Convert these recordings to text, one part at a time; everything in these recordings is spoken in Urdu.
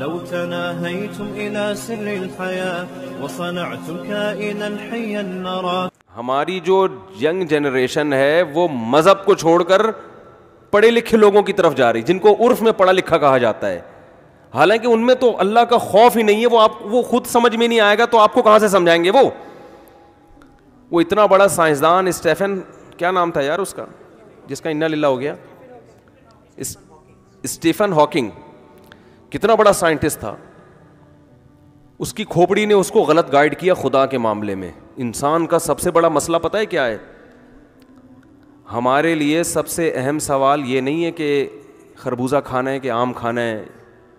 لو تناهيتم إلى سر الحياة وصنعتم كائنا حيا نرى. ہماری جو ینگ جنریشن ہے وہ مذہب کو چھوڑ کر پڑھے لکھے لوگوں کی طرف جا رہی, جن کو عرف میں پڑھا لکھا کہا جاتا ہے, حالانکہ ان میں تو اللہ کا خوف ہی نہیں ہے. وہ خود سمجھ میں نہیں آئے گا تو آپ کو کہاں سے سمجھائیں گے. وہ اتنا بڑا سائنسدان اسٹیفن, کیا نام تھا یار اس کا, جس کا انا للہ ہو گیا, اسٹیفن ہاکنگ, کتنا بڑا سائنٹسٹ تھا. اس کی کھوپڑی نے اس کو غلط گائیڈ کیا خدا کے معاملے میں. انسان کا سب سے بڑا مسئلہ پتہ ہے کیا ہے؟ ہمارے لیے سب سے اہم سوال یہ نہیں ہے کہ خربوزہ کھانا ہے کہ آم کھانا ہے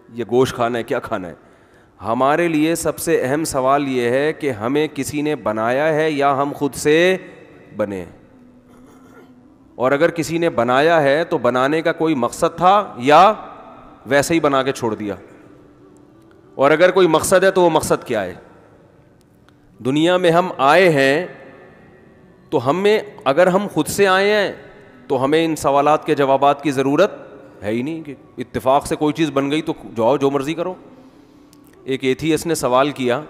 یا گوشت کھانا ہے, کیا کھانا ہے. ہمارے لیے سب سے اہم سوال یہ ہے کہ ہمیں کسی نے بنایا ہے یا ہم خود سے بنے. اور اگر کسی نے بنایا ہے تو بنانے کا کوئی مقصد تھا یا ویسے ہی بنا کے چھوڑ دیا. اور اگر کوئی مقصد ہے تو وہ مقصد کیا ہے؟ دنیا میں ہم آئے ہیں تو ہمیں, اگر ہم خود سے آئے ہیں تو ہمیں ان سوالات کے جوابات کی ضرورت ہے ہی نہیں کہ اتفاق سے کوئی چیز بن گئی تو جاؤ جو مرضی کرو. ایک ایتھیسٹ نے سوال کیا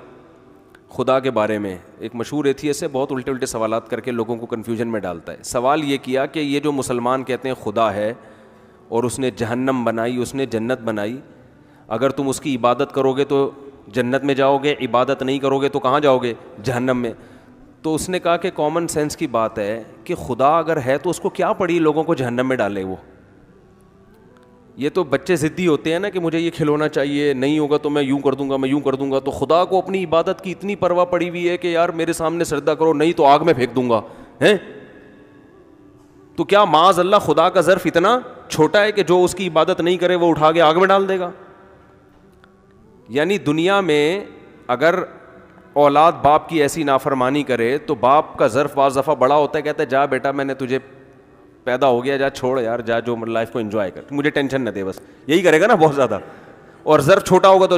خدا کے بارے میں, ایک مشہور ایتھیسٹ ہے, بہت الٹے الٹے سوالات کر کے لوگوں کو کنفیوژن میں ڈالتا ہے. سوال یہ کیا کہ یہ جو مسلمان کہتے ہیں خدا ہے اور اس نے جہنم بنائی, اس نے جنت بنائی, اگر تم اس کی عبادت کرو گے تو جنت میں جاؤ گے, عبادت نہیں کرو گے تو کہاں جاؤ گے؟ جہنم میں. تو اس نے کہا کہ کامن سینس کی بات ہے کہ خدا اگر ہے تو اس کو کیا پڑی لوگوں کو جہنم میں ڈالے. وہ یہ تو بچے ضدی ہوتے ہیں نا کہ مجھے یہ کھلونا چاہیے, نہیں ہوگا تو میں یوں کر دوں گا, میں یوں کر دوں گا. تو خدا کو اپنی عبادت کی اتنی پرواہ پڑی ہوئی ہے کہ یار میرے سامنے سجدہ کرو, نہیں تو آگ میں پھینک دوں گا. ہیں تو کیا معاذ اللہ خدا کا ظرف اتنا چھوٹا ہے کہ جو اس کی عبادت نہیں کرے وہ اٹھا کے آگ میں ڈال دے گا؟ یعنی دنیا میں اگر اولاد باپ کی ایسی نافرمانی کرے تو باپ کا ظرف بعض دفعہ بڑا ہوتا ہے, کہتا ہے جا بیٹا میں نے تجھے پیدا ہو گیا, جا چھوڑ یار, جا جو لائف کو انجوائے کر, مجھے ٹینشن نہ دے, بس یہی کرے گا نا بہت زیادہ. اور ظرف چھوٹا ہوگا تو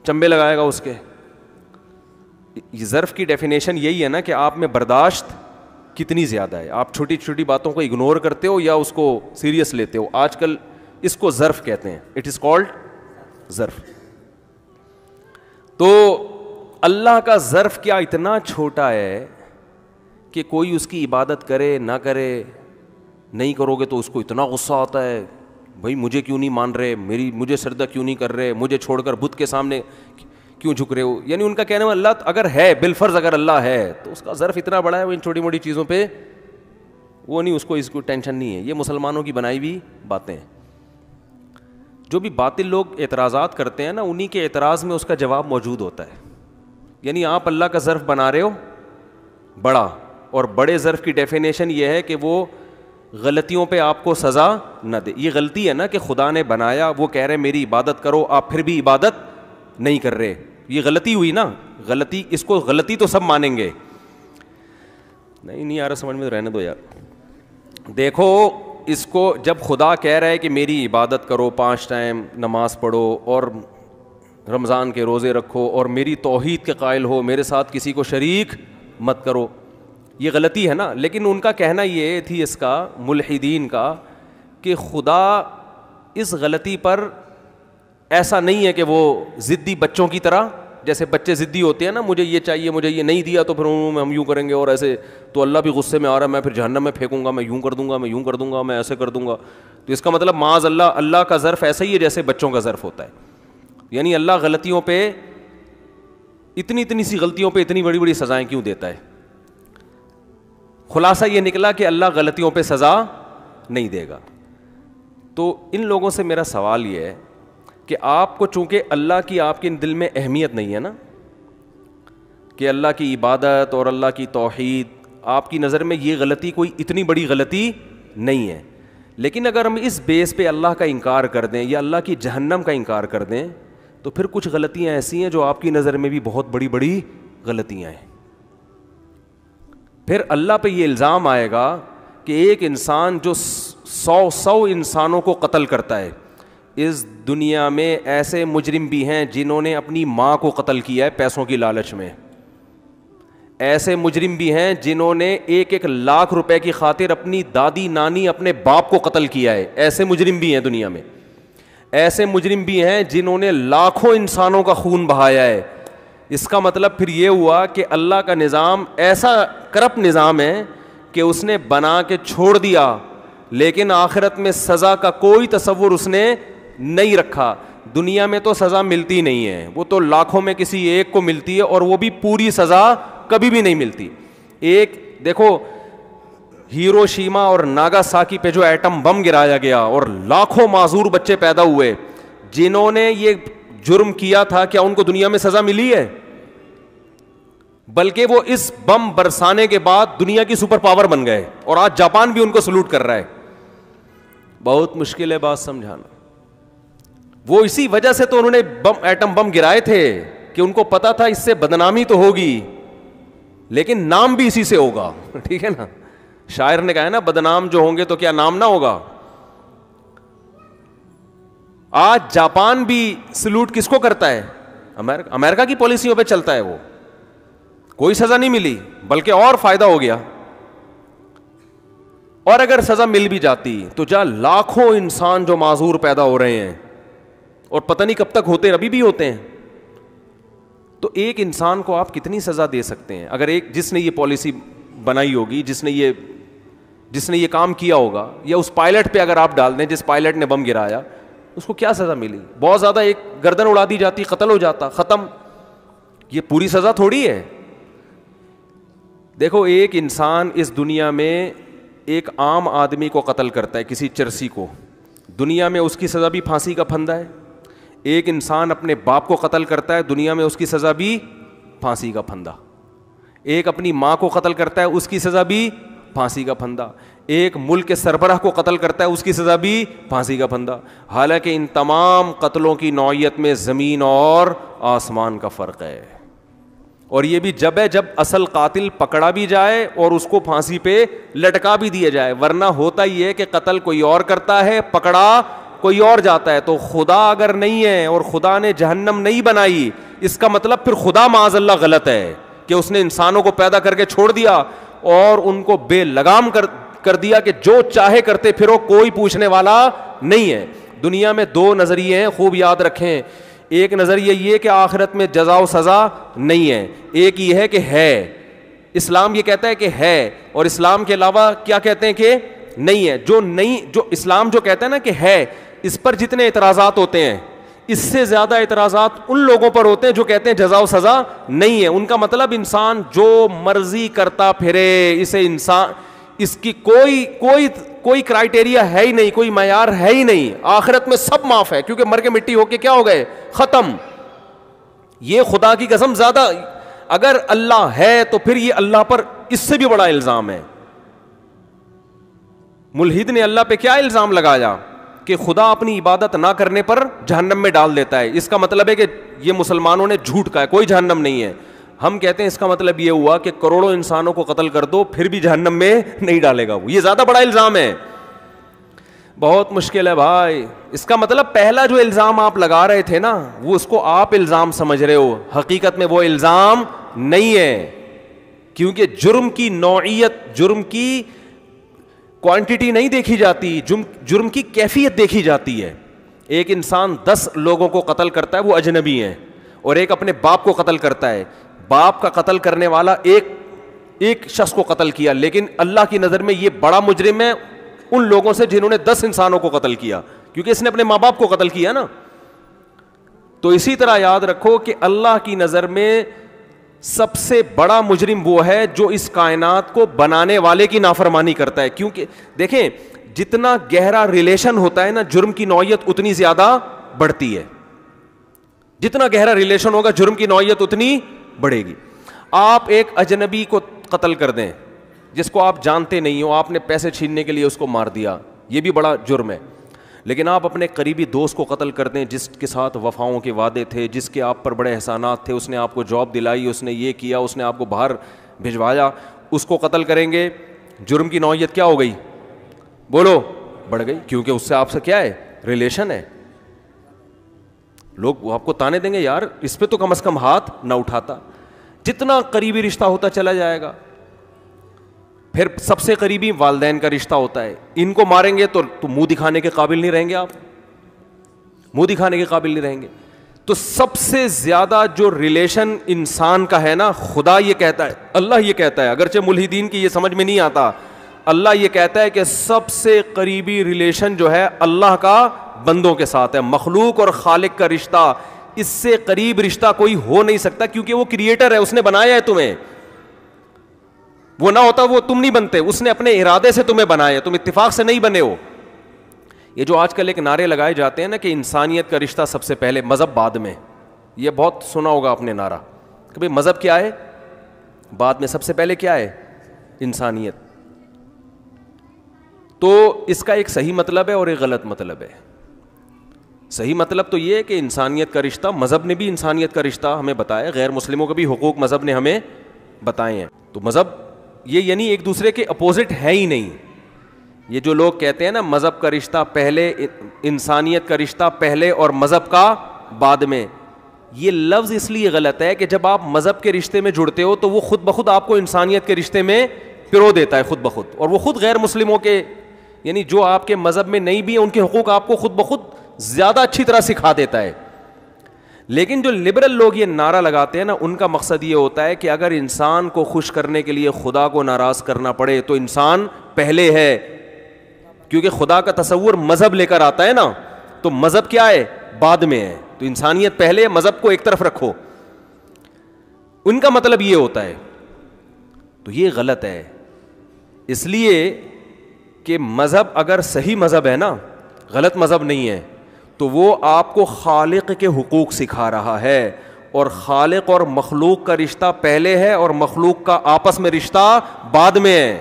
چمبے لگائے گا اس کے. ظرف کی ڈیفینیشن یہی ہے نا کہ آپ میں برداشت کتنی زیادہ ہے, آپ چھوٹی چھوٹی باتوں کو اگنور کرتے ہو یا اس کو سیریس لیتے ہو. آج کل اس کو ظرف کہتے ہیں, اٹ از کالڈ ظرف. تو اللہ کا ظرف کیا اتنا چھوٹا ہے کہ کوئی اس کی عبادت کرے نہ کرے, نہیں کرو گے تو اس کو اتنا غصہ آتا ہے, بھائی مجھے کیوں نہیں مان رہے, مجھے سجدہ کیوں نہیں کر رہے, مجھے چھوڑ کر بت کے سامنے کیوں جھک رہے ہو. یعنی ان کا کہنا ہے اللہ اگر ہے, بالفرض اگر اللہ ہے تو اس کا ظرف اتنا بڑا ہے, وہ ان چھوٹی موٹی چیزوں پہ وہ نہیں, اس کو ٹینشن نہیں ہے. یہ مسلمانوں کی بنائی ہوئی باتیں ہیں. جو بھی باطل لوگ اعتراضات کرتے ہیں نا, انہی کے اعتراض میں اس کا جواب موجود ہوتا ہے. یعنی آپ اللہ کا ظرف بنا رہے ہو بڑا, اور بڑے ظرف کی ڈیفینیشن یہ ہے کہ وہ غلطیوں پہ آپ کو سزا نہ دے. یہ غلطی ہے نا کہ خدا نے بنایا, وہ کہہ رہے میری عبادت کرو, آپ پھر بھی عبادت نہیں کر رہے, یہ غلطی ہوئی نا. غلطی, اس کو غلطی تو سب مانیں گے. نہیں آ رہا سمجھ میں, تو رہنے دو یار. دیکھو اس کو جب خدا کہہ رہا ہے کہ میری عبادت کرو, 5 ٹائم نماز پڑھو اور رمضان کے روزے رکھو اور میری توحید کے قائل ہو, میرے ساتھ کسی کو شریک مت کرو, یہ غلطی ہے نا. لیکن ان کا کہنا یہ تھی, اس کا ملحدین کا, کہ خدا اس غلطی پر ایسا نہیں ہے کہ وہ ضدی بچوں کی طرح, جیسے بچے ضدی ہوتے ہیں نا, مجھے یہ چاہیے, مجھے یہ نہیں دیا تو پھر ہم یوں کریں گے, اور ایسے تو اللہ بھی غصے میں آ رہا ہے, میں پھر جہنم میں پھینکوں گا, میں یوں کر دوں گا, میں یوں کر دوں گا, میں ایسے کر دوں گا. تو اس کا مطلب معاذ اللہ کا ظرف ایسا ہی ہے جیسے بچوں کا ظرف ہوتا ہے. یعنی اللہ غلطیوں پہ, اتنی سی غلطیوں پہ اتنی بڑی بڑی سزائیں کیوں دیتا ہے؟ خلاصہ یہ نکلا کہ اللہ غلطیوں پہ سزا نہیں دے گا. تو ان لوگوں سے میرا سوال یہ ہے کہ آپ کو چونکہ اللہ کی آپ کے دل میں اہمیت نہیں ہے نا, کہ اللہ کی عبادت اور اللہ کی توحید, آپ کی نظر میں یہ غلطی کوئی اتنی بڑی غلطی نہیں ہے. لیکن اگر ہم اس بیس پہ اللہ کا انکار کر دیں یا اللہ کی جہنم کا انکار کر دیں تو پھر کچھ غلطیاں ایسی ہیں جو آپ کی نظر میں بھی بہت بڑی بڑی غلطیاں ہیں. پھر اللہ پہ یہ الزام آئے گا کہ ایک انسان جو 100 انسانوں کو قتل کرتا ہے, اس دنیا میں ایسے مجرم بھی ہیں جنہوں نے اپنی ماں کو قتل کیا ہے پیسوں کی لالچ میں, ایسے مجرم بھی ہیں جنہوں نے 1 لاکھ روپے کی خاطر اپنی دادی نانی اپنے باپ کو قتل کیا ہے, ایسے مجرم بھی ہیں دنیا میں. ایسے مجرم بھی ہیں جنہوں نے لاکھوں انسانوں کا خون بہایا ہے. اس کا مطلب پھر یہ ہوا کہ اللہ کا نظام ایسا کرپٹ نظام ہے کہ اس نے بنا کے چھوڑ دیا, لیکن آخرت میں سزا کا کوئی تصور اس نے نہیں رکھا. دنیا میں تو سزا ملتی نہیں ہے, وہ تو لاکھوں میں کسی ایک کو ملتی ہے, اور وہ بھی پوری سزا کبھی بھی نہیں ملتی. ایک دیکھو ہیروشیما اور ناگاساکی پہ جو ایٹم بم گرایا گیا اور لاکھوں معذور بچے پیدا ہوئے, جنہوں نے یہ جرم کیا تھا, کیا ان کو دنیا میں سزا ملی ہے؟ بلکہ وہ اس بم برسانے کے بعد دنیا کی سپر پاور بن گئے, اور آج جاپان بھی ان کو سلوٹ کر رہا ہے. بہت مشکل ہے بات سمجھانا. وہ اسی وجہ سے تو انہوں نے ایٹم بم گرائے تھے کہ ان کو پتا تھا اس سے بدنامی تو ہوگی, لیکن نام بھی اسی سے ہوگا. ٹھیک ہے نا, شاعر نے کہا ہے نا, بدنام جو ہوں گے تو کیا نام نہ ہوگا. آج جاپان بھی سلوٹ کس کو کرتا ہے؟ امریکہ کی پالیسیوں پہ چلتا ہے. وہ کوئی سزا نہیں ملی, بلکہ اور فائدہ ہو گیا. اور اگر سزا مل بھی جاتی تو جہاں لاکھوں انسان جو معذور پیدا ہو رہے ہیں, اور پتہ نہیں کب تک ہوتے, ابھی بھی ہوتے ہیں, تو ایک انسان کو آپ کتنی سزا دے سکتے ہیں؟ اگر ایک جس نے یہ پالیسی بنائی ہوگی, جس نے یہ کام کیا ہوگا, یا اس پائلٹ پہ اگر آپ ڈال دیں جس پائلٹ نے بم گرایا, اس کو کیا سزا ملی؟ بہت زیادہ ایک گردن اڑا دی جاتی, قتل ہو جاتا, ختم. یہ پوری سزا تھوڑی ہے. دیکھو ایک انسان اس دنیا میں ایک عام آدمی کو قتل کرتا ہے, کسی چرسی کو, دنیا میں اس کی سزا بھی پھانسی کا پھندا ہے. ایک انسان اپنے باپ کو قتل کرتا ہے, دنیا میں اس کی سزا بھی پھانسی کا پھندا. ایک اپنی ماں کو قتل کرتا ہے, اس کی سزا بھی پھانسی کا پھندا. ایک ملک کے سربراہ کو قتل کرتا ہے, اس کی سزا بھی پھانسی کا پھندا. حالانکہ ان تمام قتلوں کی نوعیت میں زمین اور آسمان کا فرق ہے. اور یہ بھی جب ہے جب اصل قاتل پکڑا بھی جائے اور اس کو پھانسی پہ لٹکا بھی دیا جائے. ورنہ ہوتا ہی ہے کہ قتل کوئی اور کرتا ہے, پکڑا کوئی اور جاتا ہے. تو خدا اگر نہیں ہے اور خدا نے جہنم نہیں بنائی, اس کا مطلب پھر خدا معاذ اللہ غلط ہے کہ اس نے انسانوں کو پیدا کر کے چھوڑ دیا اور ان کو بے لگام کر دیا کہ جو چاہے کرتے پھرو, کوئی پوچھنے والا نہیں ہے. دنیا میں دو نظریے ہیں, خوب یاد رکھیں. ایک نظریہ یہ کہ آخرت میں جزا و سزا نہیں ہے, ایک یہ ہے کہ ہے. اسلام یہ کہتا ہے کہ ہے, اور اسلام کے علاوہ کیا کہتے ہیں کہ نہیں ہے. جو اسلام جو کہتا ہے نا کہ ہے, اس پر جتنے اعتراضات ہوتے ہیں, اس سے زیادہ اعتراضات ان لوگوں پر ہوتے ہیں جو کہتے ہیں جزا و سزا نہیں ہے. ان کا مطلب انسان جو مرضی کرتا پھرے, اسے انسان اس کی کوئی کرائٹیریا ہے ہی نہیں, کوئی معیار ہے ہی نہیں. آخرت میں سب معاف ہے, کیونکہ مر کے مٹی ہو کے کیا ہو گئے, ختم. یہ خدا کی قسم زیادہ, اگر اللہ ہے تو پھر یہ اللہ پر اس سے بھی بڑا الزام ہے. ملحد نے اللہ پہ کیا الزام لگایا کہ خدا اپنی عبادت نہ کرنے پر جہنم میں ڈال دیتا ہے. اس کا مطلب ہے کہ یہ مسلمانوں نے جھوٹ کہا ہے, کوئی جہنم نہیں ہے. ہم کہتے ہیں اس کا مطلب یہ ہوا کہ کروڑوں انسانوں کو قتل کر دو پھر بھی جہنم میں نہیں ڈالے گا وہ. یہ زیادہ بڑا الزام ہے, بہت مشکل ہے بھائی. اس کا مطلب پہلا جو الزام آپ لگا رہے تھے نا, وہ اس کو آپ الزام سمجھ رہے ہو, حقیقت میں وہ الزام نہیں ہے. کیونکہ جرم کی نوعیت, جرم کی کوانٹٹی نہیں دیکھی جاتی, جرم کی کیفیت دیکھی جاتی ہے. ایک انسان 10 لوگوں کو قتل کرتا ہے, وہ اجنبی ہیں, اور ایک اپنے باپ کو قتل کرتا ہے. باپ کا قتل کرنے والا ایک شخص کو قتل کیا, لیکن اللہ کی نظر میں یہ بڑا مجرم ہے ان لوگوں سے جنہوں نے 10 انسانوں کو قتل کیا, کیونکہ اس نے اپنے ماں باپ کو قتل کیا نا. تو اسی طرح یاد رکھو کہ اللہ کی نظر میں سب سے بڑا مجرم وہ ہے جو اس کائنات کو بنانے والے کی نافرمانی کرتا ہے. کیونکہ دیکھیں جتنا گہرا ریلیشن ہوتا ہے نا, جرم کی نوعیت اتنی زیادہ بڑھتی ہے. جتنا گہرا ریلیشن ہوگا جرم کی نوعیت اتنی بڑھے گی. آپ ایک اجنبی کو قتل کر دیں جس کو آپ جانتے نہیں ہو, آپ نے پیسے چھیننے کے لیے اس کو مار دیا, یہ بھی بڑا جرم ہے. لیکن آپ اپنے قریبی دوست کو قتل کر دیں جس کے ساتھ وفاؤں کے وعدے تھے, جس کے آپ پر بڑے احسانات تھے, اس نے آپ کو جاب دلائی, اس نے یہ کیا, اس نے آپ کو باہر بھجوایا, اس کو قتل کریں گے, جرم کی نوعیت کیا ہو گئی, بولو, بڑھ گئی. کیونکہ اس سے آپ سے کیا ہے, ریلیشن ہے. لوگ آپ کو تانے دیں گے, یار اس پہ تو کم از کم ہاتھ نہ اٹھاتا. جتنا قریبی رشتہ ہوتا چلا جائے گا. پھر سب سے قریبی والدین کا رشتہ ہوتا ہے, ان کو ماریں گے تو منہ دکھانے کے قابل نہیں رہیں گے آپ. منہ دکھانے کے قابل نہیں رہیں گے. تو سب سے زیادہ جو ریلیشن انسان کا ہے نا, خدا یہ کہتا ہے, اللہ یہ کہتا ہے, اگرچہ ملحدین کی یہ سمجھ میں نہیں آتا, اللہ یہ کہتا ہے کہ سب سے قریبی ریلیشن جو ہے اللہ کا بندوں کے ساتھ ہے. مخلوق اور خالق کا رشتہ, اس سے قریب رشتہ کوئی ہو نہیں سکتا, کیونکہ وہ کریٹر ہے, اس نے بنایا ہے تمہیں. وہ نہ ہوتا وہ تم نہیں بنتے, اس نے اپنے ارادے سے تمہیں بنایا, تم اتفاق سے نہیں بنے ہو. یہ جو آج کل ایک نعرے لگائے جاتے ہیں نا کہ انسانیت کا رشتہ سب سے پہلے, مذہب بعد میں, یہ بہت سنا ہوگا آپ نے نعرہ کہ بھئی مذہب کیا ہے بعد میں, سب سے پہلے کیا ہے انسانیت. تو اس کا ایک صحیح مطلب ہے اور ایک غلط مطلب ہے. صحیح مطلب تو یہ ہے کہ انسانیت کا رشتہ, مذہب نے بھی انسانیت کا رشتہ ہمیں بتایا, غیر مسلموں کے بھی حقوق مذہب نے ہمیں بتائے ہیں. تو مذہب یہ یعنی ایک دوسرے کے اپوزٹ ہے ہی نہیں. یہ جو لوگ کہتے ہیں نا مذہب کا رشتہ پہلے, انسانیت کا رشتہ پہلے اور مذہب کا بعد میں, یہ لفظ اس لیے غلط ہے کہ جب آپ مذہب کے رشتے میں جڑتے ہو تو وہ خود بخود آپ کو انسانیت کے رشتے میں پرو دیتا ہے خود بخود, اور وہ خود غیر مسلموں کے یعنی جو آپ کے مذہب میں نہیں بھی ہیں ان کے حقوق آپ کو خود بخود زیادہ اچھی طرح سکھا دیتا ہے. لیکن جو لبرل لوگ یہ نعرہ لگاتے ہیں نا, ان کا مقصد یہ ہوتا ہے کہ اگر انسان کو خوش کرنے کے لیے خدا کو ناراض کرنا پڑے تو انسان پہلے ہے, کیونکہ خدا کا تصور مذہب لے کر آتا ہے نا, تو مذہب کیا ہے بعد میں ہے. تو انسانیت پہلے, مذہب کو ایک طرف رکھو, ان کا مطلب یہ ہوتا ہے. تو یہ غلط ہے, اس لیے کہ مذہب اگر صحیح مذہب ہے نا, غلط مذہب نہیں ہے, تو وہ آپ کو خالق کے حقوق سکھا رہا ہے, اور خالق اور مخلوق کا رشتہ پہلے ہے اور مخلوق کا آپس میں رشتہ بعد میں ہے.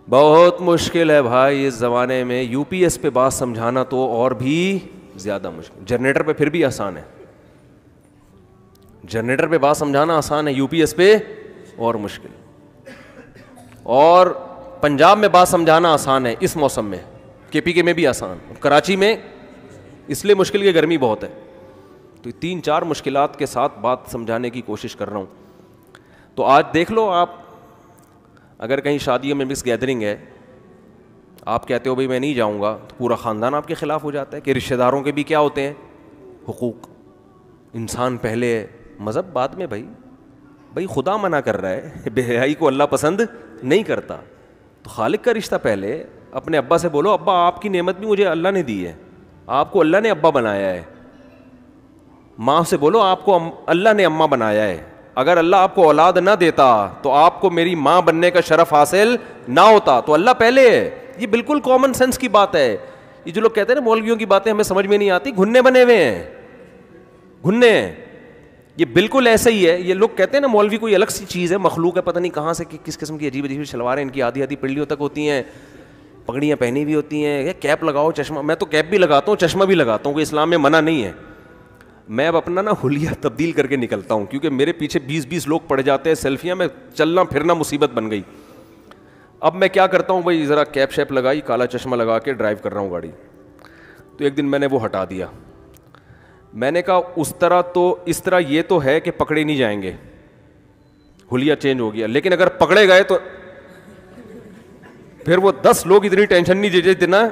بہت مشکل ہے بھائی اس زمانے میں یو پی ایس پہ بات سمجھانا, تو اور بھی زیادہ مشکل. جنریٹر پہ پھر بھی آسان ہے, جنریٹر پہ بات سمجھانا آسان ہے, یو پی ایس پہ اور مشکل. اور پنجاب میں بات سمجھانا آسان ہے اس موسم میں, کے پی کے میں بھی آسان, کراچی میں اس لیے مشکل کہ گرمی بہت ہے. تو 3-4 مشکلات کے ساتھ بات سمجھانے کی کوشش کر رہا ہوں. تو آج دیکھ لو آپ, اگر کہیں شادیوں میں مکس گیدرنگ ہے, آپ کہتے ہو بھائی میں نہیں جاؤں گا, تو پورا خاندان آپ کے خلاف ہو جاتا ہے کہ رشتہ داروں کے بھی کیا ہوتے ہیں حقوق. انسان پہلے ہے, مذہب بعد میں. بھائی خدا منع کر رہا ہے, بے حیائی کو اللہ پسند نہیں کرتا, تو خالق کا رشتہ پہلے. اپنے ابا سے بولو ابا آپ کی نعمت بھی مجھے اللہ نے دی ہے, آپ کو اللہ نے ابا بنایا ہے. ماں سے بولو آپ کو اللہ نے اماں بنایا ہے. اگر اللہ آپ کو اولاد نہ دیتا تو آپ کو میری ماں بننے کا شرف حاصل نہ ہوتا. تو اللہ پہلے ہے. یہ بالکل کامن سینس کی بات ہے. یہ جو لوگ کہتے ہیں نا مولویوں کی باتیں ہمیں سمجھ میں نہیں آتی, گھننے بنے ہوئے ہیں, گھننے ہیں. یہ بالکل ایسا ہی ہے. یہ لوگ کہتے ہیں نا مولوی کوئی الگ سی چیز ہے, مخلوق ہے, پتہ نہیں کہاں سے کس قسم کی عجیب عجیب شلواریں ان کی آدھی آدھی پنڈلیوں تک ہوتی ہیں, پگڑیاں پہنی ہوئی ہوتی ہیں, کیپ لگاؤ, چشمہ. میں تو کیپ بھی لگاتا ہوں, چشمہ بھی لگاتا ہوں, کوئی اسلام میں منع نہیں ہے. میں اب اپنا نا حلیہ تبدیل کر کے نکلتا ہوں, کیونکہ میرے پیچھے 20 لوگ پڑ جاتے ہیں سیلفیاں میں, چلنا پھرنا مصیبت بن گئی. اب میں کیا کرتا ہوں بھائی, ذرا کیپ شیپ لگائی, کالا چشمہ لگا کے ڈرائیو کر رہا ہوں گاڑی. تو ایک دن میں نے وہ ہٹا دیا. میں نے کہا اس طرح یہ تو ہے کہ پکڑے نہیں جائیں گے, حلیہ چینج ہو گیا. لیکن اگر پکڑے گئے تو پھر وہ 10 لوگ اتنی ٹینشن نہیں دیتے اتنا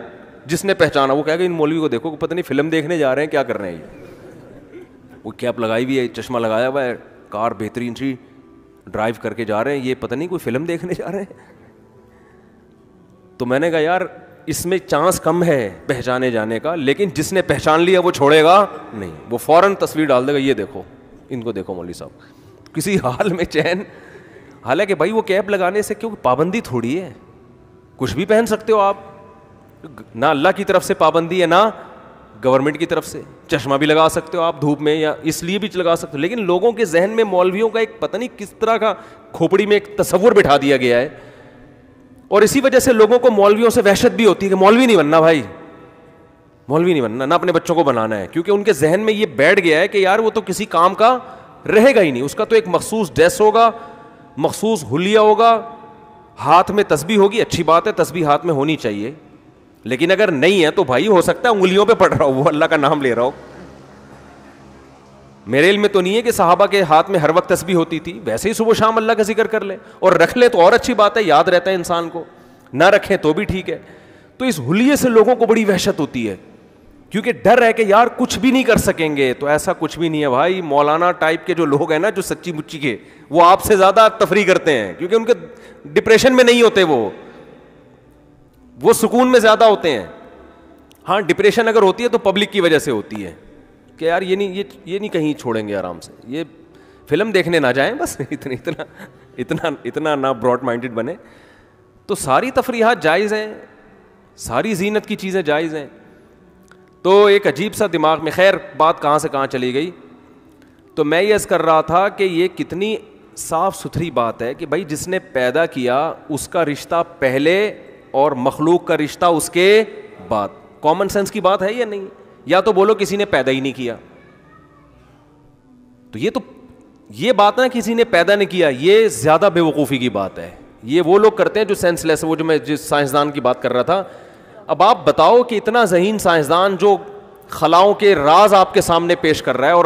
جس نے پہچانا. وہ کہے گا ان مولوی کو دیکھو, پتہ نہیں فلم دیکھنے جا رہے ہیں کیا کر رہے ہیں. یہ وہ کیپ لگائی ہوئی ہے, چشمہ لگایا ہوا ہے, کار بہترین سی ڈرائیو کر کے جا رہے ہیں, یہ پتہ نہیں کوئی فلم دیکھنے جا رہے ہیں. تو میں نے کہا یار اس میں چانس کم ہے پہچانے جانے کا, لیکن جس نے پہچان لیا وہ چھوڑے گا نہیں, وہ فوراً تصویر ڈال دے گا, یہ دیکھو ان کو دیکھو مولوی صاحب, کسی حال میں چین. حالانکہ بھائی وہ کیپ لگانے سے کیوں پابندی تھوڑی ہے, کچھ بھی پہن سکتے ہو آپ, نہ اللہ کی طرف سے پابندی ہے نہ گورنمنٹ کی طرف سے. چشمہ بھی لگا سکتے ہو آپ دھوپ میں, یا اس لیے بھی لگا سکتے ہو. لیکن لوگوں کے ذہن میں مولویوں کا ایک پتہ نہیں کس طرح کا کھوپڑی میں ایک تصور بٹھا دیا گیا ہے, اور اسی وجہ سے لوگوں کو مولویوں سے وحشت بھی ہوتی ہے کہ مولوی نہیں بننا بھائی, مولوی نہیں بننا, نہ اپنے بچوں کو بنانا ہے. کیونکہ ان کے ذہن میں یہ بیٹھ گیا ہے کہ یار وہ تو کسی کام کا رہے گا ہی نہیں, اس کا تو ایک مخصوص ڈریس ہوگا, مخصوص حلیہ ہوگا, ہاتھ میں تسبیح ہوگی. اچھی بات ہے تسبیح ہاتھ میں ہونی چاہیے, لیکن اگر نہیں ہے تو بھائی ہو سکتا ہے انگلیوں پہ پڑھ رہا ہو, وہ اللہ کا نام لے رہا ہو. میرے علم میں تو نہیں ہے کہ صحابہ کے ہاتھ میں ہر وقت تسبیح ہوتی تھی, ویسے ہی صبح شام اللہ کا ذکر کر لے, اور رکھ لے تو اور اچھی بات ہے, یاد رہتا ہے انسان کو, نہ رکھیں تو بھی ٹھیک ہے. تو اس حلیے سے لوگوں کو بڑی وحشت ہوتی ہے کیونکہ ڈر ہے کہ یار کچھ بھی نہیں کر سکیں گے. تو ایسا کچھ بھی نہیں ہے بھائی. مولانا ٹائپ کے جو لوگ ہیں نا, جو سچی مچی کے, وہ آپ سے زیادہ تفریح کرتے ہیں, کیونکہ ان کے ڈپریشن میں نہیں ہوتے, وہ سکون میں زیادہ ہوتے ہیں. ہاں ڈپریشن اگر ہوتی ہے تو پبلک کی وجہ سے ہوتی ہے کہ یار یہ نہیں کہیں چھوڑیں گے آرام سے, یہ فلم دیکھنے نہ جائیں بس, اتنا نہ براڈ مائنڈڈ بنے. تو ساری تفریحات جائز ہیں, ساری زینت کی چیزیں جائز ہیں. تو ایک عجیب سا دماغ میں, خیر بات کہاں سے کہاں چلی گئی. تو میں یہ عرض کر رہا تھا کہ یہ کتنی صاف ستھری بات ہے کہ بھائی جس نے پیدا کیا اس کا رشتہ پہلے اور مخلوق کا رشتہ اس کے بعد. کامن سینس کی بات ہے یا نہیں؟ یا تو بولو کسی نے پیدا ہی نہیں کیا. تو یہ بات نا کسی نے پیدا نہیں کیا, یہ زیادہ بے وقوفی کی بات ہے. یہ وہ لوگ کرتے ہیں جو سینس لیس, وہ جو میں جس سائنسدان کی بات کر رہا تھا. اب آپ بتاؤ کہ اتنا ذہین سائنسدان جو خلاؤں کے راز آپ کے سامنے پیش کر رہا ہے اور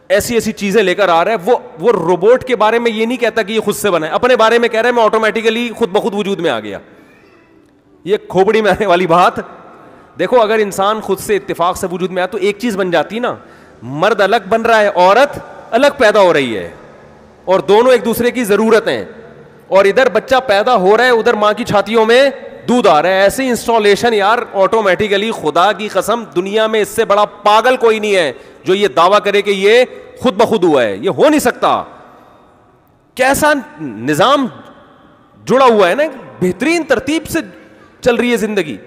ایسی چیزیں لے کر آ رہا ہے, وہ روبوٹ کے بارے میں یہ نہیں کہتا کہ یہ خود سے بنا ہے, اپنے بارے میں کہہ رہا ہے میں آٹومیٹیکلی خود بخود وجود میں آ گیا. یہ کھوپڑی میں آنے والی بات. دیکھو اگر انسان خود سے اتفاق سے وجود میں آیا تو ایک چیز بن جاتی نا, مرد الگ بن رہا ہے, عورت الگ پیدا ہو رہی ہے, اور دونوں ایک دوسرے کی ضرورت ہیں. اور ادھر بچہ پیدا ہو رہا ہے, ادھر ماں کی چھاتیوں میں دودھ آ رہا ہے. ایسی انسٹالیشن یار آٹومیٹیکلی, خدا کی قسم دنیا میں اس سے بڑا پاگل کوئی نہیں ہے جو یہ دعویٰ کرے کہ یہ خود بخود ہوا ہے. یہ ہو نہیں سکتا. کیسا نظام جڑا ہوا ہے نا, بہترین ترتیب سے چل رہی ہے زندگی.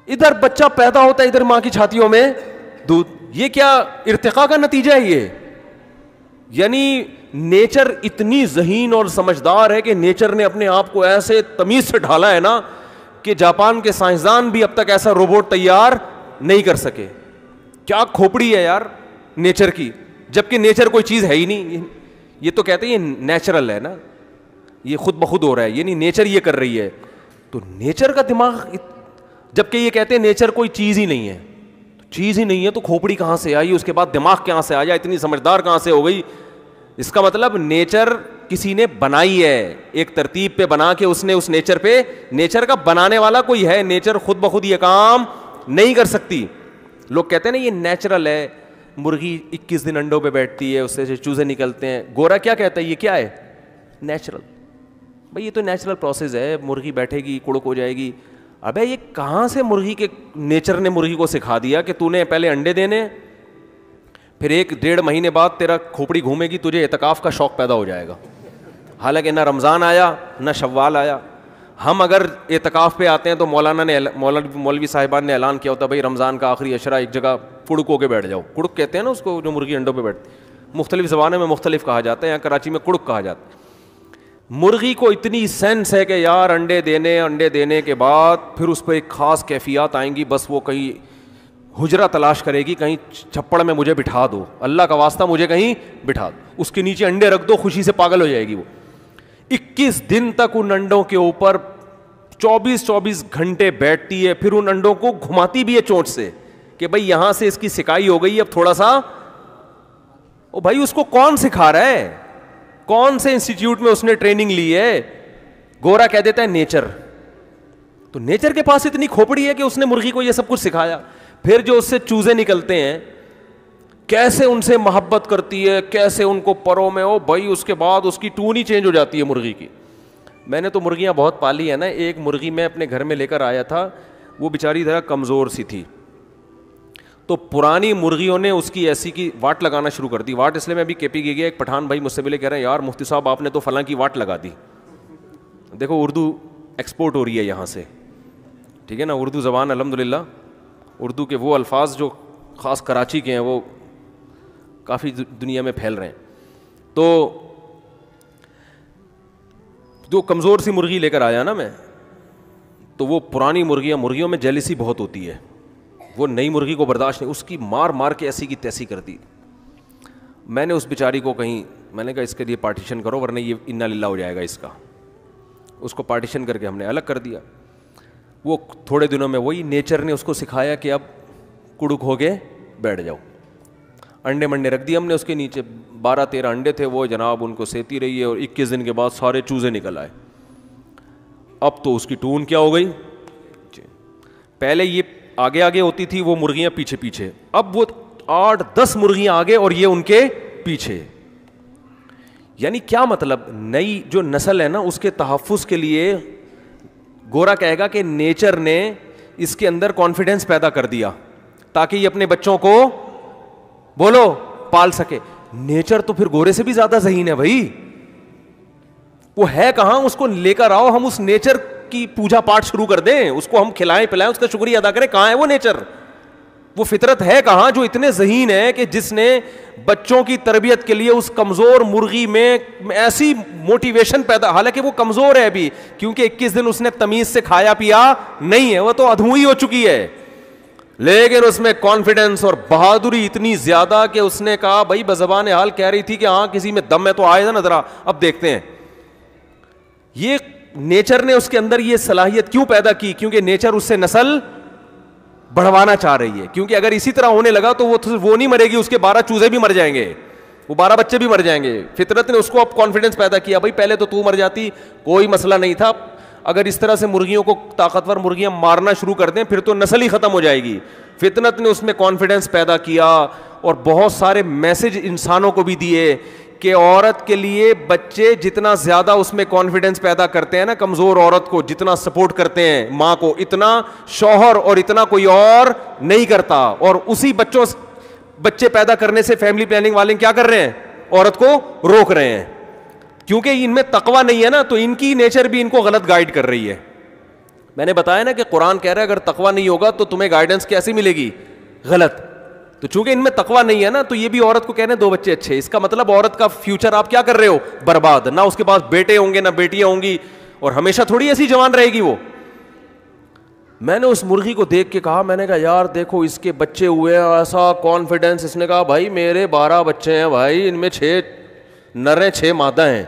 ادھر بچہ پیدا ہوتا ہے, ادھر ماں کی چھاتیوں میں دودھ. یہ کیا ارتقاء کا نتیجہ ہے یہ؟ یعنی نیچر اتنی ذہین اور سمجھدار ہے کہ نیچر نے اپنے آپ کو ایسے تمیز سے ڈھالا ہے نا کہ جاپان کے سائنسدان بھی اب تک ایسا روبوٹ تیار نہیں کر سکے. کیا کھوپڑی ہے یار نیچر کی, جبکہ نیچر کوئی چیز ہے ہی نہیں. یہ تو کہتے ہیں یہ نیچرل ہے نا, یہ خود بخود ہو رہا ہے, یہ نہیں نیچر یہ کر رہی ہے. تو نیچر کا دماغ, جبکہ یہ کہتے ہیں نیچر کوئی چیز ہی نہیں ہے. چیز ہی نہیں ہے تو کھوپڑی کہاں سے آئی, اس کے بعد دماغ کہاں سے آیا, اتنی سمجھدار کہاں سے ہو گئی. اس کا مطلب نیچر کسی نے بنائی ہے, ایک ترتیب پہ بنا کے اس نے اس نیچر پہ, نیچر کا بنانے والا کوئی ہے. نیچر خود بخود یہ کام نہیں کر سکتی. لوگ کہتے ہیں نا یہ نیچرل ہے, مرغی 21 دن انڈوں پہ بیٹھتی ہے, اس سے چوزے نکلتے ہیں. گورا کیا کہتا ہے یہ کیا ہے؟ نیچرل. بھائی یہ تو نیچرل پروسیس ہے, مرغی بیٹھے گی کڑک ہو جائے گی. ابے یہ کہاں سے مرغی کے نیچر نے مرغی کو سکھا دیا کہ تو نے پہلے انڈے دینے, پھر 1-1.5 مہینے بعد تیرا کھوپڑی گھومے گی, تجھے اعتکاف کا شوق پیدا ہو جائے گا. حالانکہ نہ رمضان آیا نہ شوال آیا. ہم اگر اعتکاف پہ آتے ہیں تو مولوی صاحبان نے اعلان کیا ہوتا ہے بھائی رمضان کا آخری عشرہ ایک جگہ کڑک ہو کے بیٹھ جاؤ. کڑک کہتے ہیں نا اس کو جو مرغی انڈوں پہ بیٹھتی, مختلف زبانوں میں مختلف کہا جاتا ہے, یہاں کراچی میں کڑک کہا جاتا ہے. مرغی کو اتنی سینس ہے کہ یار انڈے دینے کے بعد پھر اس پہ ایک خاص کیفیات آئیں گی, بس وہ کہیں حجرہ تلاش کرے گی, کہیں چھپڑ میں مجھے بٹھا دو, اللہ کا واسطہ مجھے کہیں بٹھا دو, اس کے نیچے انڈے رکھ دو, خوشی سے پاگل ہو جائے گی. وہ 21 دن تک ان انڈوں کے اوپر 24 گھنٹے بیٹھتی ہے, پھر ان انڈوں کو گھماتی بھی ہے چونچ سے کہ بھائی یہاں سے اس کی سکائی ہو گئی, اب تھوڑا سا. او بھائی اس کو کون سکھا رہا ہے, کون سے انسٹیٹیوٹ میں اس نے ٹریننگ لی ہے؟ گورا کہہ دیتا ہے نیچر. تو نیچر کے پاس اتنی کھوپڑی ہے کہ اس نے مرغی کو یہ سب کچھ سکھایا. پھر جو اس سے چوزے نکلتے ہیں کیسے ان سے محبت کرتی ہے, کیسے ان کو پروں میں, او بھائی اس کے بعد اس کی ٹون ہی چینج ہو جاتی ہے مرغی کی. میں نے تو مرغیاں بہت پالی ہیں نا. ایک مرغی میں اپنے گھر میں لے کر آیا تھا, وہ بیچاری ذرا کمزور سی تھی, تو پرانی مرغیوں نے اس کی ایسی کی واٹ لگانا شروع کر دی. واٹ اس لیے میں ابھی کے پی گیا, ایک پٹھان بھائی مجھ سے ملے, کہہ رہے ہیں یار مفتی صاحب آپ نے تو فلاں کی واٹ لگا دی. دیکھو اردو ایکسپورٹ ہو رہی ہے یہاں سے, ٹھیک ہے نا. اردو زبان الحمدللہ, اردو کے وہ الفاظ جو خاص کراچی کے ہیں وہ کافی دنیا میں پھیل رہے ہیں. تو جو کمزور سی مرغی لے کر آیا نا میں, تو وہ پرانی مرغیوں میں جیلسی بہت ہوتی ہے, وہ نئی مرغی کو برداشت نہیں, اس کی مار کے ایسی کی تیسی کر دی. میں نے اس بیچاری کو کہیں, میں نے کہا اس کے لیے پارٹیشن کرو ورنہ یہ انا للہ ہو جائے گا اس کا. اس کو پارٹیشن کر کے ہم نے الگ کر دیا. وہ تھوڑے دنوں میں وہی نیچر نے اس کو سکھایا کہ اب کڑک ہو کے بیٹھ جاؤ. انڈے منڈے رکھ دیے ہم نے اس کے نیچے, 12-13 انڈے تھے, وہ جناب ان کو سیتی رہی ہے, اور 21 دن کے بعد سارے چوزے نکل آئے. اب تو اس کی ٹون کیا ہو گئی. پہلے یہ آگے آگے ہوتی تھی, وہ مرغیاں پیچھے پیچھے. اب وہ 8-10 مرغیاں آگے اور یہ ان کے پیچھے. یعنی کیا مطلب, نئی جو نسل ہے نا اس کے تحفظ کے لیے گورا کہے گا کہ نیچر نے اس کے اندر کانفیڈنس پیدا کر دیا تاکہ یہ اپنے بچوں کو بولو پال سکے. نیچر تو پھر گورے سے بھی زیادہ ذہین ہے بھائی, وہ ہے کہاں, اس کو لے کر آؤ, ہم اس نیچر کی پوجا پاٹ شروع کر دیں, اس کو ہم کھلائیں پلائیں, اس کا شکریہ ادا کریں. کہاں ہے وہ نیچر, وہ فطرت ہے کہاں جو اتنے ذہین ہے کہ جس نے بچوں کی تربیت کے لیے اس کمزور مرغی میں ایسی موٹیویشن پیدا, حالانکہ وہ کمزور ہے ابھی کیونکہ 21 دن اس نے تمیز سے کھایا پیا نہیں ہے, وہ تو ادھوئی ہو چکی ہے, لیکن اس میں کانفیڈنس اور بہادری اتنی زیادہ کہ اس نے کہا بھائی بزبان حال کہہ رہی تھی کہ ہاں کسی میں دم ہے تو آئے نا ذرا, اب دیکھتے ہیں. یہ نیچر نے اس کے اندر یہ صلاحیت کیوں پیدا کی, کیونکہ نیچر اس سے نسل بڑھوانا چاہ رہی ہے, کیونکہ اگر اسی طرح ہونے لگا تو وہ نہیں مرے گی, اس کے 12 چوزے بھی مر جائیں گے, وہ 12 بچے بھی مر جائیں گے. فطرت نے اس کو اب کانفیڈنس پیدا کیا, بھائی پہلے تو مر جاتی کوئی مسئلہ نہیں تھا, اگر اس طرح سے مرغیوں کو طاقتور مرغیاں مارنا شروع کر دیں پھر تو نسل ہی ختم ہو جائے گی. فطرت نے اس میں کانفیڈنس پیدا کیا اور بہت سارے میسج انسانوں کو بھی دیے کہ عورت کے لیے بچے جتنا زیادہ اس میں کانفیڈنس پیدا کرتے ہیں نا, کمزور عورت کو جتنا سپورٹ کرتے ہیں ماں کو, اتنا شوہر اور اتنا کوئی اور نہیں کرتا. اور اسی بچے پیدا کرنے سے فیملی پلاننگ والے کیا کر رہے ہیں, عورت کو روک رہے ہیں, کیونکہ ان میں تقویٰ نہیں ہے نا, تو ان کی نیچر بھی ان کو غلط گائیڈ کر رہی ہے. میں نے بتایا نا کہ قرآن کہہ رہا ہے اگر تقویٰ نہیں ہوگا تو تمہیں گائیڈنس کیسی ملے گی, غلط. تو چونکہ ان میں تقویٰ نہیں ہے نا, تو یہ بھی عورت کو کہنے 2 بچے اچھے, اس کا مطلب عورت کا فیوچر آپ کیا کر رہے ہو, برباد. نہ اس کے پاس بیٹے ہوں گے نہ بیٹیاں ہوں گی, اور ہمیشہ تھوڑی ایسی جوان رہے گی وہ. میں نے اس مرغی کو دیکھ کے کہا, میں نے کہا یار دیکھو اس کے بچے ہوئے, ایسا کانفیڈنس. اس نے کہا بھائی میرے 12 بچے ہیں بھائی, ان میں 6 نر ہیں 6 مادہ ہیں,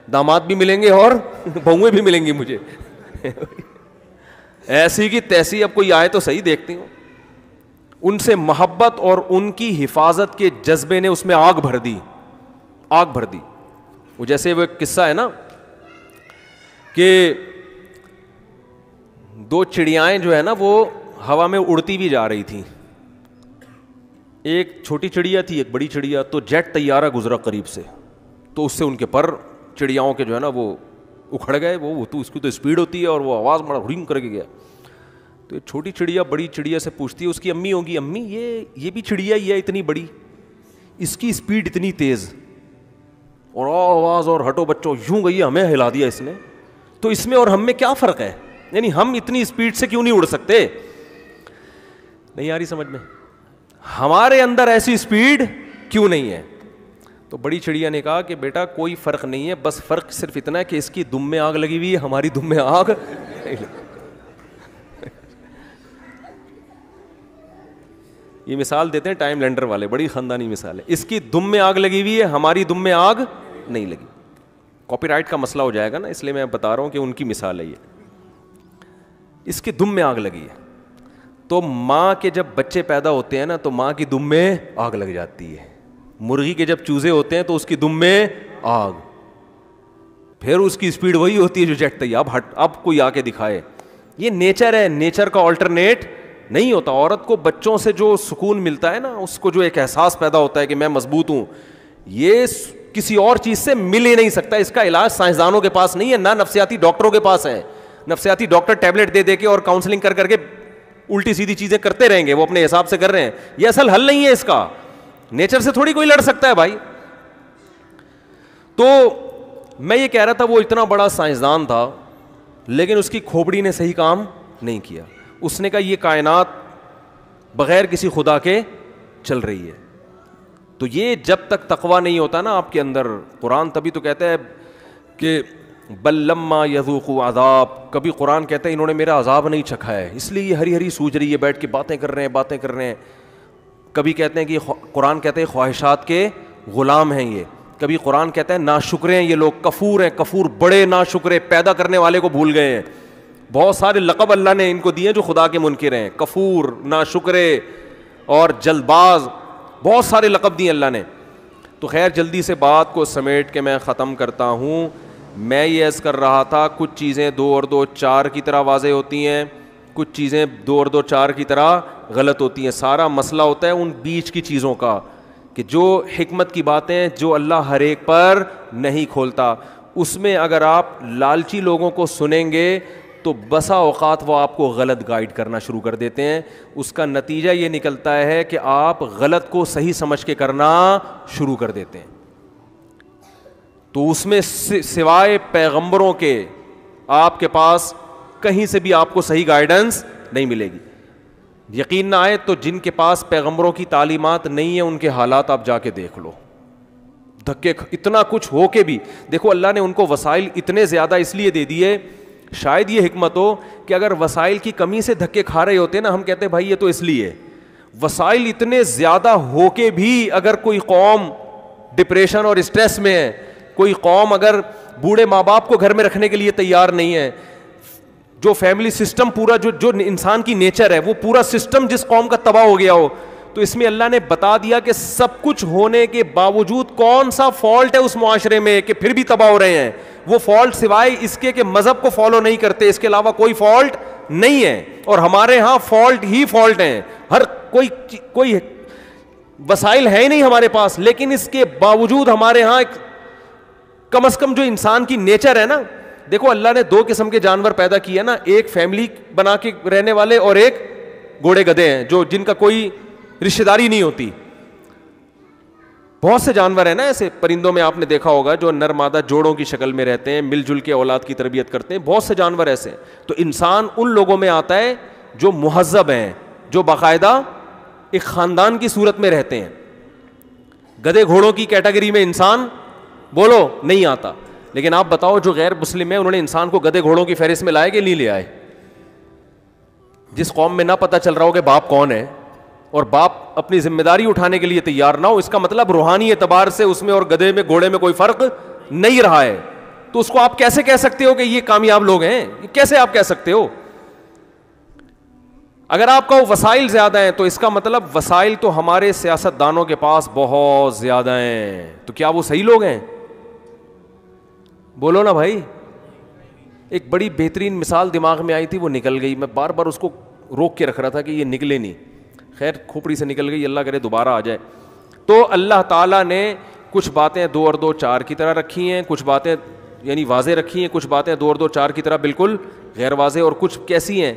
داماد بھی ملیں گے اور بہویں بھی ملیں گی مجھے. ایسی کی تیسی, اب کوئی آئے تو صحیح دیکھتی ہوں. ان سے محبت اور ان کی حفاظت کے جذبے نے اس میں آگ بھر دی, آگ بھر دی. وہ جیسے وہ ایک قصہ ہے نا کہ 2 چڑیائیں جو ہے نا وہ ہوا میں اڑتی بھی جا رہی تھیں. ایک چھوٹی چڑیا تھی ایک بڑی چڑیا, تو جیٹ طیارہ گزرا قریب سے, تو اس سے ان کے پر چڑیاؤں کے جو ہے نا وہ اکھڑ گئے. وہ تو اس کی تو اسپیڈ ہوتی ہے اور وہ آواز بڑا ہڑنگ کر کے گیا. تو یہ چھوٹی چڑیا بڑی چڑیا سے پوچھتی ہے, اس کی امی ہوگی, امی یہ بھی چڑیا ہی ہے اتنی بڑی, اس کی اسپیڈ اتنی تیز اور آواز, اور ہٹو بچوں یوں گئی, ہمیں ہلا دیا اس نے, تو اس میں اور ہم میں کیا فرق ہے, یعنی ہم اتنی اسپیڈ سے کیوں نہیں اڑ سکتے. نہیں آ رہی سمجھ میں, ہمارے اندر ایسی اسپیڈ کیوں نہیں ہے. تو بڑی چڑیا نے کہا کہ بیٹا کوئی فرق نہیں ہے, بس فرق صرف اتنا ہے کہ اس کی دم میں آگ لگی ہوئی ہے, ہماری دم میں آگ. یہ مثال دیتے ہیں ٹائم لینڈر والے, بڑی خاندانی مثال ہے. اس کی دم میں آگ لگی ہوئی ہے, ہماری دم میں آگ نہیں لگی. کاپی رائٹ کا مسئلہ ہو جائے گا نا, اس لیے میں بتا رہا ہوں کہ ان کی مثال ہے یہ. اس کی دم میں آگ لگی ہے. تو ماں کے جب بچے پیدا ہوتے ہیں نا تو ماں کی دم میں آگ لگ جاتی ہے. مرغی کے جب چوزے ہوتے ہیں تو اس کی دم میں آگ, پھر اس کی اسپیڈ وہی ہوتی ہے جو جیٹ تھی. اب کوئی آ کے دکھائے, یہ نیچر ہے, نیچر کا آلٹرنیٹ نہیں ہوتا. عورت کو بچوں سے جو سکون ملتا ہے نا, اس کو جو ایک احساس پیدا ہوتا ہے کہ میں مضبوط ہوں, یہ کسی اور چیز سے مل ہی نہیں سکتا. اس کا علاج سائنسدانوں کے پاس نہیں ہے, نہ نفسیاتی ڈاکٹروں کے پاس ہے. نفسیاتی ڈاکٹر ٹیبلٹ دے دے کے اور کاؤنسلنگ کر کر کے الٹی سیدھی چیزیں کرتے رہیں گے, وہ اپنے حساب سے کر رہے ہیں. یہ اصل حل نہیں ہے اس کا, نیچر سے تھوڑی کوئی لڑ سکتا ہے بھائی. تو میں یہ کہہ رہا تھا وہ اتنا بڑا سائنسدان تھا لیکن اس کی کھوپڑی نے صحیح کام نہیں کیا. اس نے کہا یہ کائنات بغیر کسی خدا کے چل رہی ہے. تو یہ جب تک تقویٰ نہیں ہوتا نا آپ کے اندر, قرآن تبھی تو کہتا ہے کہ بل لما یذوقوا عذاب, کبھی قرآن کہتا ہے انہوں نے میرا عذاب نہیں چکھا ہے اس لیے یہ ہری ہری سوچ رہی ہے, بیٹھ کے باتیں کر رہے ہیں. کبھی کہتے ہیں کہ قرآن کہتے ہیں خواہشات کے غلام ہیں یہ. کبھی قرآن کہتا ہے ناشکرے ہیں یہ لوگ, کفور ہیں, کفور بڑے ناشکرے, پیدا کرنے والے کو بھول گئے ہیں. بہت سارے لقب اللہ نے ان کو دیے جو خدا کے منکر ہیں, کفور, ناشکرے اور جلد باز, بہت سارے لقب دیے اللہ نے. تو خیر جلدی سے بات کو سمیٹ کے میں ختم کرتا ہوں. میں یہ عرض کر رہا تھا کچھ چیزیں 2 اور 2 4 کی طرح واضح ہوتی ہیں, کچھ چیزیں 2 اور 2 4 کی طرح غلط ہوتی ہیں. سارا مسئلہ ہوتا ہے ان بیچ کی چیزوں کا کہ جو حکمت کی باتیں جو اللہ ہر ایک پر نہیں کھولتا, اس میں اگر آپ لالچی لوگوں کو سنیں گے تو بسا اوقات وہ آپ کو غلط گائیڈ کرنا شروع کر دیتے ہیں. اس کا نتیجہ یہ نکلتا ہے کہ آپ غلط کو صحیح سمجھ کے کرنا شروع کر دیتے ہیں. تو اس میں سوائے پیغمبروں کے آپ کے پاس کہیں سے بھی آپ کو صحیح گائیڈنس نہیں ملے گی. یقین نہ آئے تو جن کے پاس پیغمبروں کی تعلیمات نہیں ہیں ان کے حالات آپ جا کے دیکھ لو. دھکے اتنا کچھ ہو کے بھی دیکھو اللہ نے ان کو وسائل اتنے زیادہ اس لیے دے دیے, شاید یہ حکمت ہو کہ اگر وسائل کی کمی سے دھکے کھا رہے ہوتے نا, ہم کہتے ہیں بھائی یہ تو اس لیے. وسائل اتنے زیادہ ہو کے بھی اگر کوئی قوم ڈپریشن اور اسٹریس میں ہے, کوئی قوم اگر بوڑھے ماں باپ کو گھر میں رکھنے کے لیے تیار نہیں ہے, جو فیملی سسٹم پورا جو انسان کی نیچر ہے وہ پورا سسٹم جس قوم کا تباہ ہو گیا ہو, تو اس میں اللہ نے بتا دیا کہ سب کچھ ہونے کے باوجود کون سا فالٹ ہے اس معاشرے میں کہ پھر بھی تباہ ہو رہے ہیں. وہ فالٹ سوائے اس کے کہ مذہب کو فالو نہیں کرتے, اس کے علاوہ کوئی فالٹ نہیں ہے. اور ہمارے ہاں فالٹ ہی فالٹ ہیں, ہر کوئی وسائل ہے ہی نہیں ہمارے پاس, لیکن اس کے باوجود ہمارے ہاں کم از کم جو انسان کی نیچر ہے نا, دیکھو اللہ نے 2 قسم کے جانور پیدا کیے نا, ایک فیملی بنا کے رہنے والے اور ایک گھوڑے گدھے ہیں جو جن کا کوئی رشتہ داری نہیں ہوتی. بہت سے جانور ہیں نا ایسے, پرندوں میں آپ نے دیکھا ہوگا جو نر مادہ جوڑوں کی شکل میں رہتے ہیں, مل جل کے اولاد کی تربیت کرتے ہیں, بہت سے جانور ایسے ہیں. تو انسان ان لوگوں میں آتا ہے جو مہذب ہیں, جو باقاعدہ ایک خاندان کی صورت میں رہتے ہیں. گدھے گھوڑوں کی کیٹیگری میں انسان بولو نہیں آتا. لیکن آپ بتاؤ جو غیر مسلم ہیں انہوں نے انسان کو گدھے گھوڑوں کی فہرست میں لائے کہ نہیں لے آئے؟ جس قوم میں نہ پتہ چل رہا ہو کہ باپ کون ہے اور باپ اپنی ذمہ داری اٹھانے کے لیے تیار نہ ہو, اس کا مطلب روحانی اعتبار سے اس میں اور گدھے میں گھوڑے میں کوئی فرق نہیں رہا ہے. تو اس کو آپ کیسے کہہ سکتے ہو کہ یہ کامیاب لوگ ہیں؟ کیسے آپ کہہ سکتے ہو؟ اگر آپ کا وسائل زیادہ ہیں تو اس کا مطلب وسائل تو ہمارے سیاست دانوں کے پاس بہت زیادہ ہیں, تو کیا وہ صحیح لوگ ہیں؟ بولو نا بھائی. ایک بڑی بہترین مثال دماغ میں آئی تھی, وہ نکل گئی, میں بار بار اس کو روک کے رکھ رہا تھا کہ یہ نکلے نہیں. خیر کھوپڑی سے نکل گئی, اللہ کرے دوبارہ آ جائے. تو اللہ تعالیٰ نے کچھ باتیں 2 اور 2 4 کی طرح رکھی ہیں, کچھ باتیں یعنی واضح رکھی ہیں, کچھ باتیں 2 اور 2 4 کی طرح بالکل غیر واضح, اور کچھ کیسی ہیں,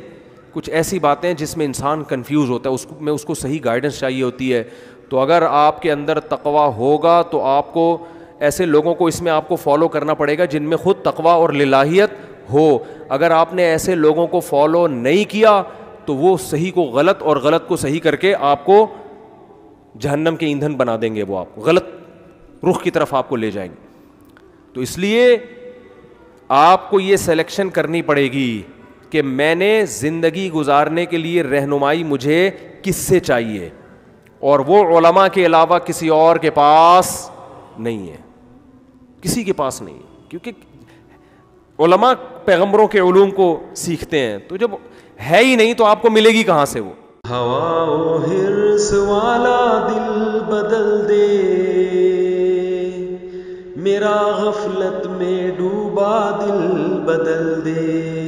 کچھ ایسی باتیں جس میں انسان کنفیوز ہوتا ہے, اس کو صحیح گائیڈنس چاہیے ہوتی ہے. تو اگر آپ کے اندر تقویٰ ہوگا تو آپ کو ایسے لوگوں کو اس میں آپ کو فالو کرنا پڑے گا جن میں خود تقویٰ اور للہیت ہو. اگر آپ نے ایسے لوگوں کو فالو نہیں کیا تو وہ صحیح کو غلط اور غلط کو صحیح کر کے آپ کو جہنم کے ایندھن بنا دیں گے, وہ آپ کو غلط رخ کی طرف آپ کو لے جائیں گے. تو اس لیے آپ کو یہ سلیکشن کرنی پڑے گی کہ میں نے زندگی گزارنے کے لیے رہنمائی مجھے کس سے چاہیے, اور وہ علماء کے علاوہ کسی اور کے پاس نہیں ہے, کسی کے پاس نہیں ہے. کیونکہ علماء پیغمبروں کے علوم کو سیکھتے ہیں, تو جب ہے ہی نہیں تو آپ کو ملے گی کہاں سے وہ؟ ہوا و حرص والا دل بدل دے, میرا غفلت میں ڈوبا دل بدل دے.